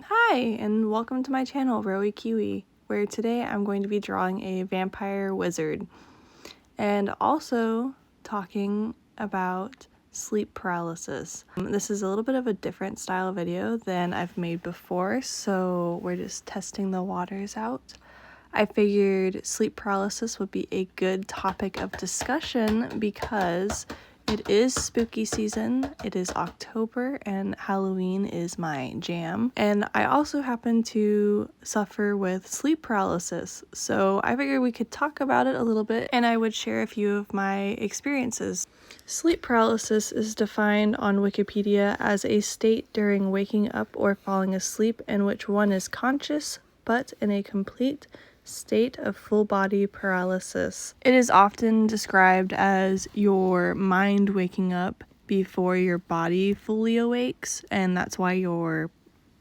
Hi, and welcome to my channel, Rowie Kiwi, where today I'm going to be drawing a vampire wizard and also talking about sleep paralysis. This is a little bit of a different style video than I've made before, so we're just testing the waters out. I figured sleep paralysis would be a good topic of discussion because it is spooky season, it is October, and Halloween is my jam. And I also happen to suffer with sleep paralysis, so I figured we could talk about it a little bit and I would share a few of my experiences. Sleep paralysis is defined on Wikipedia as a state during waking up or falling asleep in which one is conscious but in a complete state of full body paralysis. It is often described as your mind waking up before your body fully awakes, and that's why you're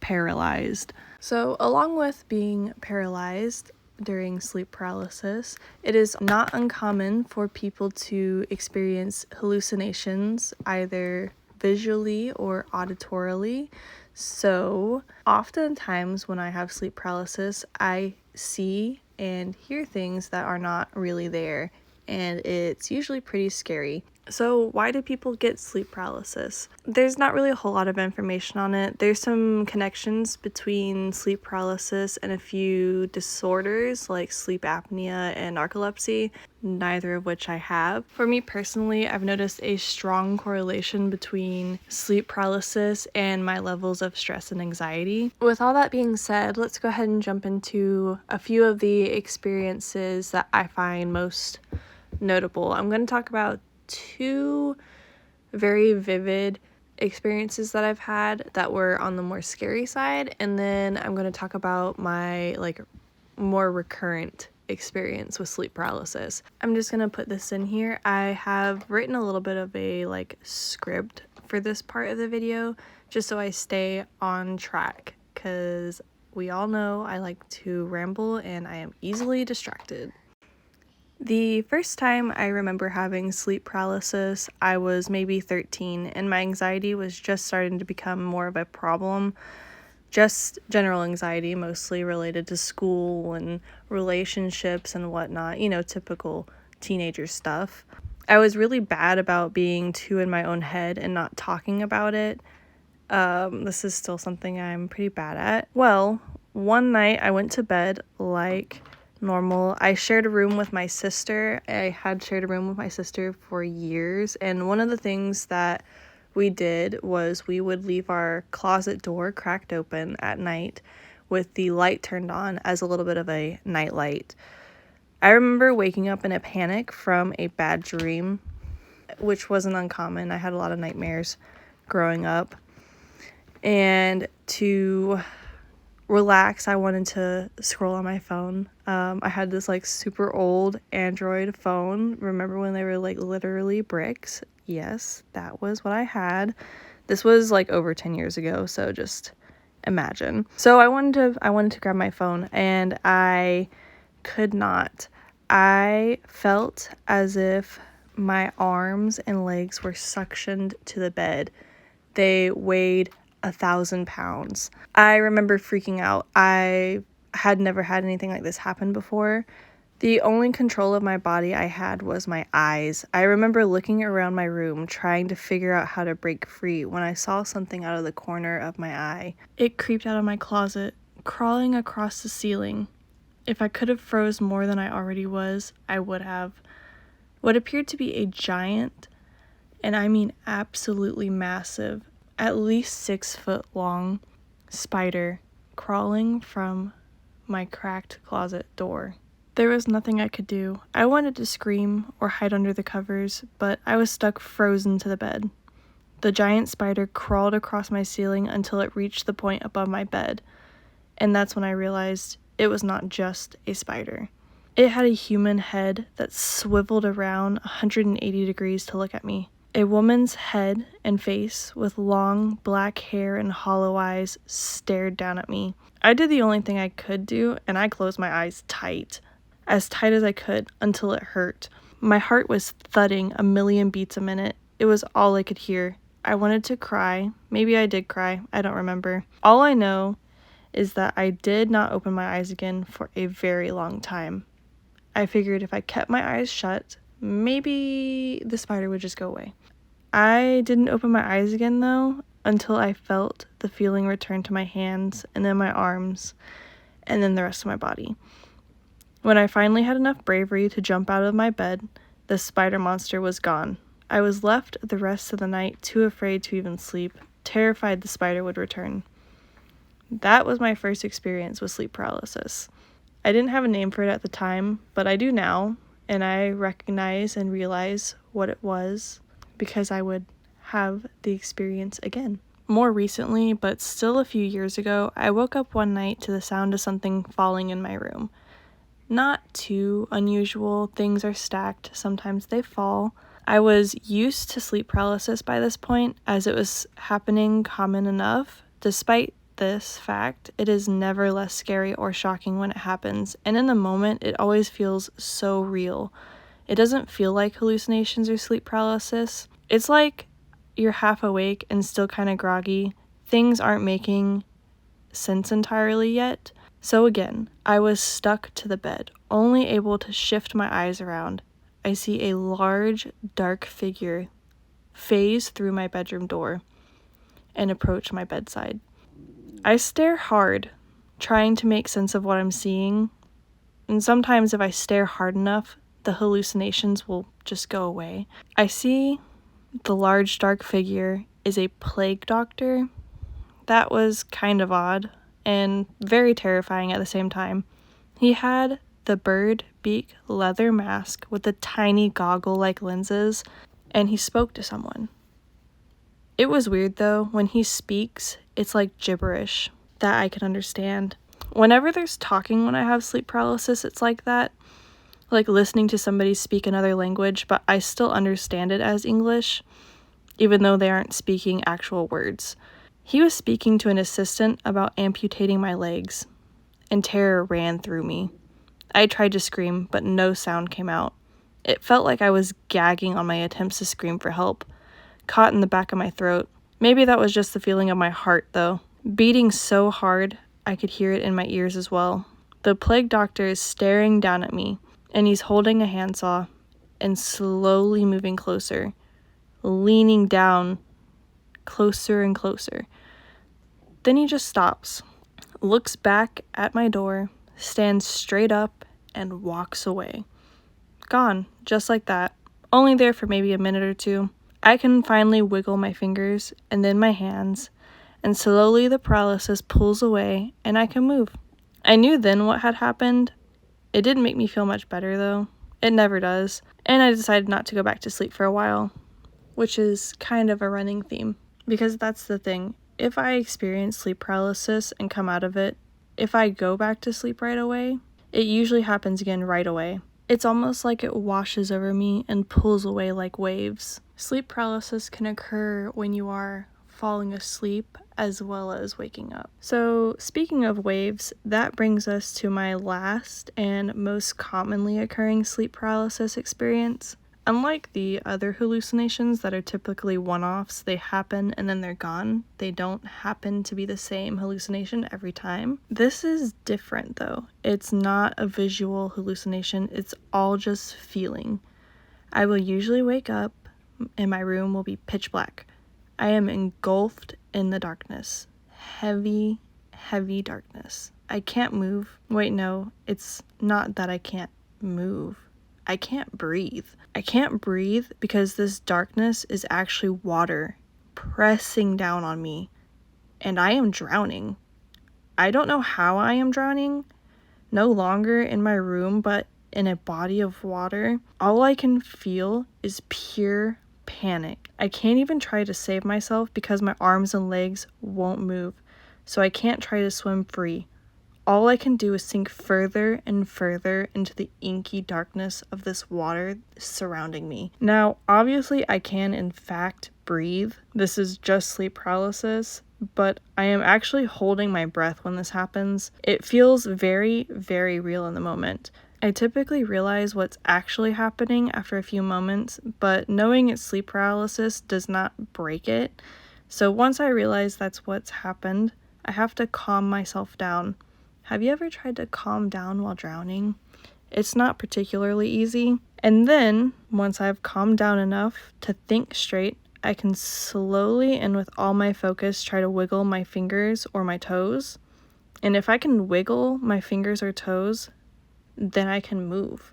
paralyzed. So, along with being paralyzed during sleep paralysis, it is not uncommon for people to experience hallucinations either visually or auditorily. So, oftentimes when I have sleep paralysis, I see and hear things that are not really there, and it's usually pretty scary. So why do people get sleep paralysis? There's not really a whole lot of information on it. There's some connections between sleep paralysis and a few disorders like sleep apnea and narcolepsy, neither of which I have. For me personally, I've noticed a strong correlation between sleep paralysis and my levels of stress and anxiety. With all that being said, let's go ahead and jump into a few of the experiences that I find most notable. I'm going to talk about two very vivid experiences that I've had that were on the more scary side, and then I'm going to talk about my more recurrent experience with sleep paralysis. I'm just going to put this in here. I have written a little bit of a script for this part of the video just so I stay on track, because we all know I like to ramble and I am easily distracted. The first time I remember having sleep paralysis, I was maybe 13, and my anxiety was just starting to become more of a problem. Just general anxiety, mostly related to school and relationships and whatnot, typical teenager stuff. I was really bad about being too in my own head and not talking about it. This is still something I'm pretty bad at. Well, one night I went to bed like normal. I shared a room with my sister. I had shared a room with my sister for years, and one of the things that we did was we would leave our closet door cracked open at night with the light turned on as a little bit of a night light. I remember waking up in a panic from a bad dream, which wasn't uncommon. I had a lot of nightmares growing up, and to relax, I wanted to scroll on my phone. I had this super old Android phone. Remember when they were literally bricks? Yes, that was what I had. This was over 10 years ago, so just imagine. So I wanted to grab my phone, and I could not. I felt as if my arms and legs were suctioned to the bed. They weighed 1,000 pounds. I remember freaking out. I had never had anything like this happen before. The only control of my body I had was my eyes. I remember looking around my room trying to figure out how to break free when I saw something out of the corner of my eye. It creeped out of my closet, crawling across the ceiling. If I could have froze more than I already was, I would have. What appeared to be a giant, and I mean absolutely massive, at least 6 foot long spider crawling from my cracked closet door. There was nothing I could do. I wanted to scream or hide under the covers, but I was stuck frozen to the bed. The giant spider crawled across my ceiling until it reached the point above my bed, and that's when I realized it was not just a spider. It had a human head that swiveled around 180 degrees to look at me. A woman's head and face with long black hair and hollow eyes stared down at me. I did the only thing I could do, and I closed my eyes tight as I could, until it hurt. My heart was thudding a million beats a minute. It was all I could hear. I wanted to cry. Maybe I did cry. I don't remember. All I know is that I did not open my eyes again for a very long time. I figured if I kept my eyes shut, maybe the spider would just go away. I didn't open my eyes again though until I felt the feeling return to my hands and then my arms and then the rest of my body. When I finally had enough bravery to jump out of my bed, the spider monster was gone. I was left the rest of the night too afraid to even sleep, terrified the spider would return. That was my first experience with sleep paralysis. I didn't have a name for it at the time, but I do now, and I recognize and realize what it was because I would have the experience again. More recently, but still a few years ago, I woke up one night to the sound of something falling in my room. Not too unusual, things are stacked, sometimes they fall. I was used to sleep paralysis by this point, as it was happening common enough. Despite this fact, it is never less scary or shocking when it happens, and in the moment, it always feels so real. It doesn't feel like hallucinations or sleep paralysis. It's like you're half awake and still kind of groggy. Things aren't making sense entirely yet. So again, I was stuck to the bed, only able to shift my eyes around. I see a large, dark figure phase through my bedroom door and approach my bedside. I stare hard, trying to make sense of what I'm seeing, and sometimes if I stare hard enough, the hallucinations will just go away. I see the large dark figure is a plague doctor. That was kind of odd and very terrifying at the same time. He had the bird beak leather mask with the tiny goggle-like lenses, and he spoke to someone. It was weird though, when he speaks, it's like gibberish that I can understand. Whenever there's talking when I have sleep paralysis, it's like that. Like listening to somebody speak another language, but I still understand it as English, even though they aren't speaking actual words. He was speaking to an assistant about amputating my legs, and terror ran through me. I tried to scream, but no sound came out. It felt like I was gagging on my attempts to scream for help, caught in the back of my throat. Maybe that was just the feeling of my heart, though, beating so hard I could hear it in my ears as well. The plague doctor is staring down at me, and he's holding a handsaw and slowly moving closer, leaning down closer and closer. Then he just stops, looks back at my door, stands straight up, and walks away. Gone, just like that. Only there for maybe a minute or two. I can finally wiggle my fingers and then my hands, and slowly the paralysis pulls away and I can move. I knew then what had happened. It didn't make me feel much better though. It never does. And I decided not to go back to sleep for a while, which is kind of a running theme. Because that's the thing. If I experience sleep paralysis and come out of it, if I go back to sleep right away, it usually happens again right away. It's almost like it washes over me and pulls away like waves. Sleep paralysis can occur when you are falling asleep as well as waking up. So speaking of waves, that brings us to my last and most commonly occurring sleep paralysis experience. Unlike the other hallucinations that are typically one-offs, they happen and then they're gone. They don't happen to be the same hallucination every time. This is different though. It's not a visual hallucination, it's all just feeling. I will usually wake up and my room will be pitch black. I am engulfed in the darkness. Heavy, heavy darkness. I can't move. Wait, no, it's not that I can't move. I can't breathe. I can't breathe because this darkness is actually water pressing down on me, and I am drowning. I don't know how I am drowning. No longer in my room, but in a body of water. All I can feel is pure panic. I can't even try to save myself because my arms and legs won't move, so I can't try to swim free. All I can do is sink further and further into the inky darkness of this water surrounding me. Now, obviously, I can in fact breathe. This is just sleep paralysis, but I am actually holding my breath when this happens. It feels very, very real in the moment. I typically realize what's actually happening after a few moments, but knowing it's sleep paralysis does not break it. So once I realize that's what's happened, I have to calm myself down. Have you ever tried to calm down while drowning? It's not particularly easy. And then, once I've calmed down enough to think straight, I can slowly and with all my focus try to wiggle my fingers or my toes. And if I can wiggle my fingers or toes, then I can move.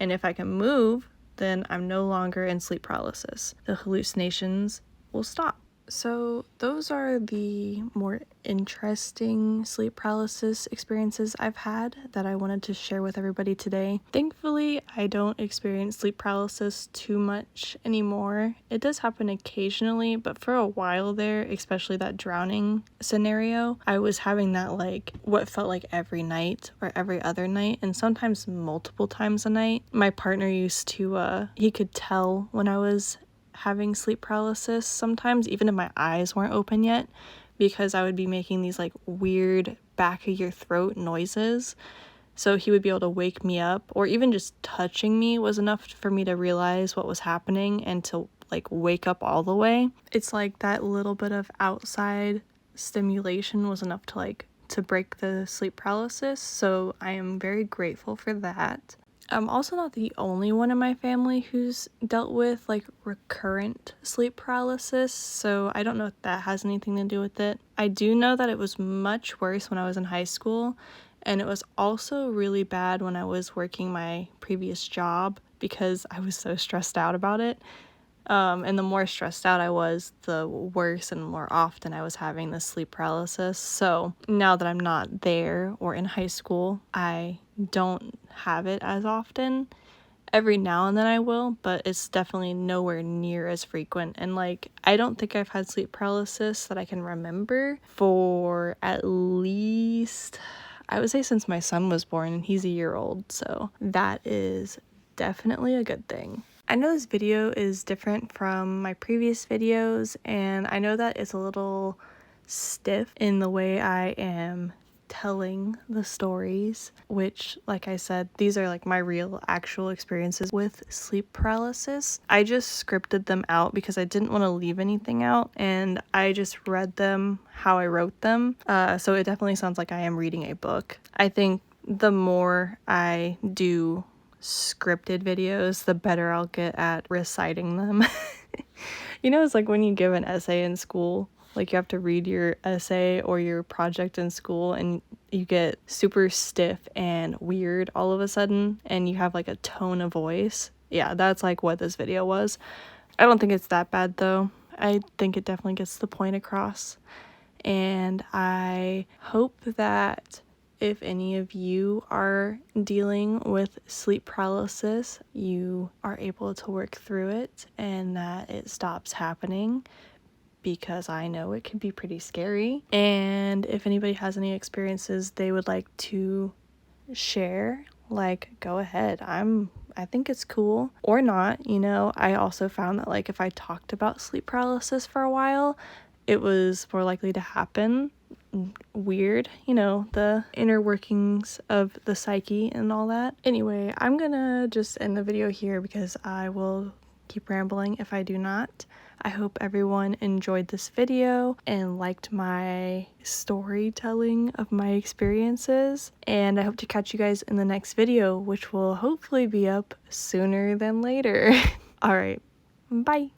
And if I can move, then I'm no longer in sleep paralysis. The hallucinations will stop. So those are the more interesting sleep paralysis experiences I've had that I wanted to share with everybody today. Thankfully, I don't experience sleep paralysis too much anymore. It does happen occasionally, but for a while there, especially that drowning scenario, I was having that like what felt like every night or every other night, and sometimes multiple times a night. My partner used to, he could tell when I was having sleep paralysis sometimes, even if my eyes weren't open yet, because I would be making these like weird back of your throat noises. So he would be able to wake me up, or even just touching me was enough for me to realize what was happening and to like wake up all the way. It's like that little bit of outside stimulation was enough to break the sleep paralysis. So I am very grateful for that. I'm also not the only one in my family who's dealt with like recurrent sleep paralysis, so I don't know if that has anything to do with it. I do know that it was much worse when I was in high school, and it was also really bad when I was working my previous job because I was so stressed out about it. And the more stressed out I was, the worse and more often I was having this sleep paralysis. So now that I'm not there or in high school, I don't have it as often. Every now and then I will, but it's definitely nowhere near as frequent. And like, I don't think I've had sleep paralysis that I can remember for at least, I would say, since my son was born, and he's a year old. So that is definitely a good thing. I know this video is different from my previous videos, and I know that it's a little stiff in the way I am telling the stories, which, like I said, these are like my real actual experiences with sleep paralysis. I just scripted them out because I didn't want to leave anything out, and I just read them how I wrote them. So it definitely sounds like I am reading a book. I think the more I do scripted videos, the better I'll get at reciting them. You know, it's like when you give an essay in school, like you have to read your essay or your project in school and you get super stiff and weird all of a sudden and you have like a tone of voice. Yeah, that's like what this video was. I don't think it's that bad though. I think it definitely gets the point across. And I hope that if any of you are dealing with sleep paralysis, you are able to work through it and that it stops happening, because I know it can be pretty scary. And if anybody has any experiences they would like to share, like, go ahead. I think it's cool, or not, you know. I also found that like if I talked about sleep paralysis for a while, it was more likely to happen. Weird, you know, the inner workings of the psyche and all that. Anyway, I'm gonna just end the video here because I will keep rambling if I do not. I hope everyone enjoyed this video and liked my storytelling of my experiences, and I hope to catch you guys in the next video, which will hopefully be up sooner than later. All right, bye.